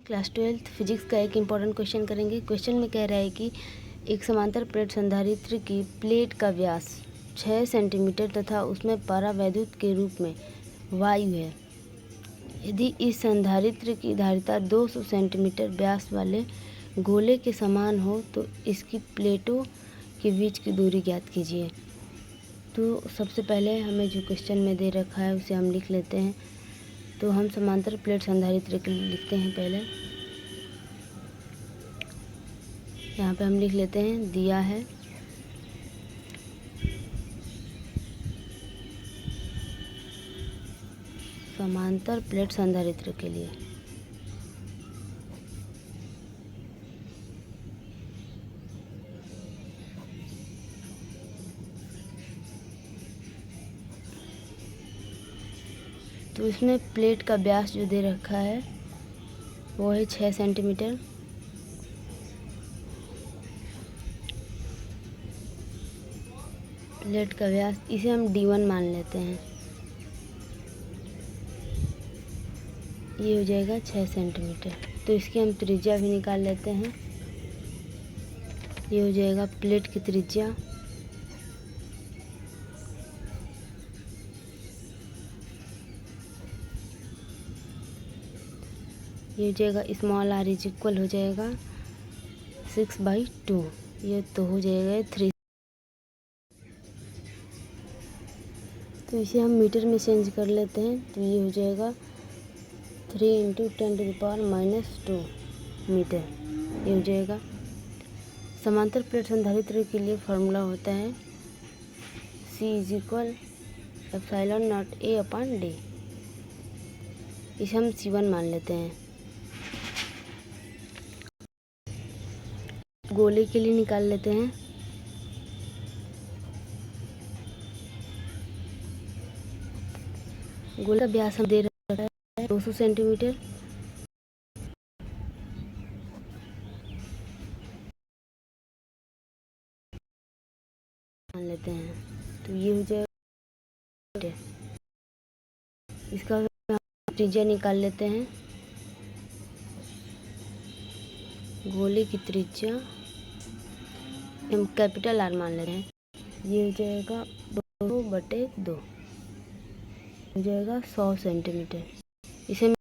Class 12 physics का एक important question करेंगे। क्वेश्चन में कह रहा है कि एक समांतर प्लेट संधारित्र की प्लेट का व्यास 6 सेंटीमीटर तथा उसमें परावैद्युत के रूप में वायु है। यदि इस संधारित्र की धारिता 200 सेंटीमीटर व्यास वाले गोले के समान हो तो इसकी प्लेटों के बीच की दूरी ज्ञात कीजिए। तो सबसे पहले हमें जो क्वेश्चन में दे रखा है उसे हम लिख लेते हैं। तो हम समांतर प्लेट संधारित्र के लिए लिखते हैं। पहले यहाँ पे हम लिख लेते हैं, दिया है समांतर प्लेट संधारित्र के लिए तो इसमें प्लेट का व्यास जो दे रखा है वो है 6 सेंटीमीटर। प्लेट का व्यास इसे हम D1 मान लेते हैं। ये हो जाएगा 6 सेंटीमीटर। तो इसकी हम त्रिज्या भी निकाल लेते हैं। ये हो जाएगा प्लेट की त्रिज्या। ये हो जाएगा स्मॉल r इज इक्वल हो जाएगा 6/2। ये तो हो जाएगा 3। तो इसे हम मीटर में चेंज कर लेते हैं। तो ये हो जाएगा 3 × 10⁻² मीटर। ये हो जाएगा। समांतर प्लेट संधारित्र के लिए फॉर्मूला होता है C = ε0A/d। इसे हम C1 मान लेते हैं। गोले के लिए निकाल लेते हैं। गोले का व्यास हम दे रखा है 200 सेंटीमीटर। मान लेते हैं। तो ये हो जाएगा। इसका त्रिज्या निकाल लेते हैं। गोले की त्रिज्या हम कैपिटल R मान लेते हैं। ये हो जाएगा 2/2 हो जाएगा 100 सेंटीमीटर। इसे हो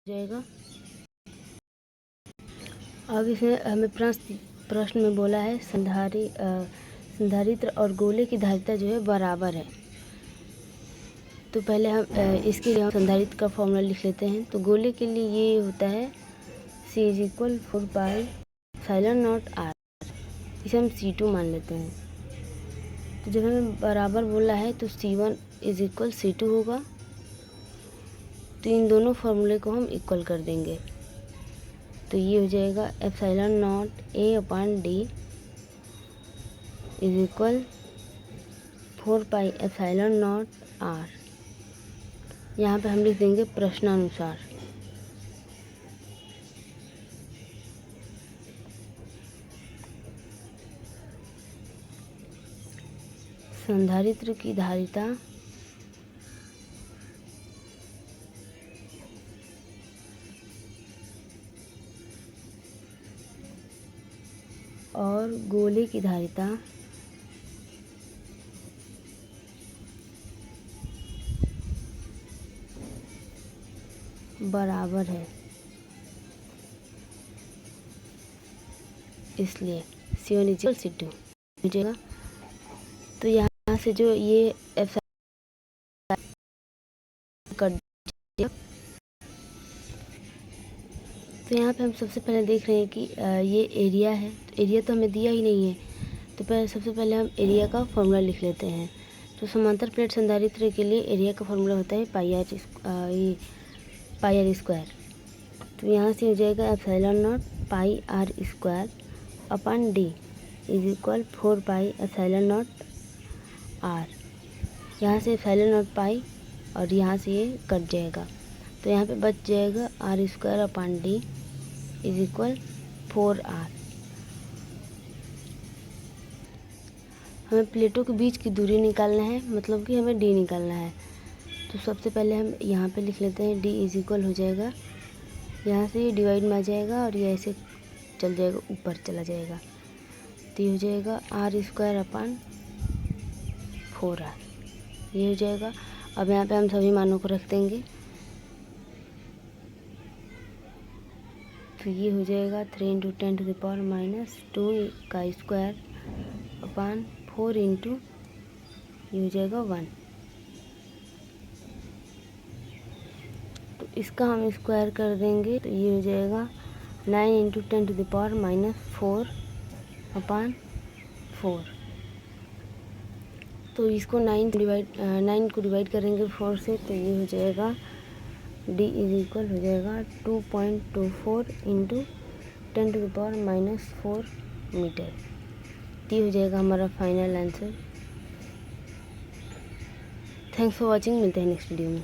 जाएगा। अब इसमें हमें प्रश्न में बोला है संधारित्र और गोले की धारिता जो है बराबर है। तो पहले हम इसके लिए हम संधारित्र का फॉर्मूला लिख लेते हैं। तो गोले के लिए ये होता है C = 4πε0r। इसे हम C2 मान लेते हैं। तो जब हमें बराबर बोला है तो C1 = C2 होगा। तो इन दोनों फॉर्मूले को हम इक्वल कर देंगे। तो ये हो जाएगा ε0A/d = 4πε0r। यहाँ पे हम लिख देंगे प्रश्नानुसार। संधारित्र की धारिता और गोले की धारिता बराबर है, इसलिए C1 = C2 हो जाएगा। तो यहाँ से जो ये कर दिया। तो यहाँ पे हम सबसे पहले देख रहे हैं कि ये एरिया है। तो एरिया तो हमें दिया ही नहीं है। तो सबसे पहले हम एरिया का फॉर्मूला लिख लेते हैं। तो समांतर प्लेट संधारित्र के लिए एरिया का फॉर्मूला होता है πr²। तो यहाँ से हो जाएगा ε0 πr² / d = 4πε0r। यहाँ से ε0 पाई और यहाँ से ये कट जाएगा। तो यहाँ पे बच जाएगा r² / d = 4r। हमें प्लेटों के बीच की दूरी निकालना है, मतलब कि हमें d निकालना है। तो सबसे पहले हम यहाँ पे लिख लेते हैं d इज इक्वल हो जाएगा, यहाँ से ये डिवाइड में आ जाएगा और ये ऐसे चल जाएगा, ऊपर चला जाएगा, तो ये हो जाएगा r स्क्वायर अपान 4r, ये हो जाएगा। अब यहाँ पे हम सभी मानों को रख देंगे, तो ये हो जाएगा 3 इंटू 10 टू द पावर -2 का स्क्वायर अपान 4 इंटू ये हो जाएगा 1। तो इसका हम स्क्वायर कर देंगे, तो ये हो जाएगा 9 इंटू 10 टू द पावर -4 अपान 4। तो इसको 9 को डिवाइड करेंगे 4 से, तो ये हो जाएगा d इज इक्वल हो जाएगा 2.24 into 10 to the power -4 meter. ये हो जाएगा हमारा final answer. Thanks for watching, मिलते हैं नेक्स्ट वीडियो में।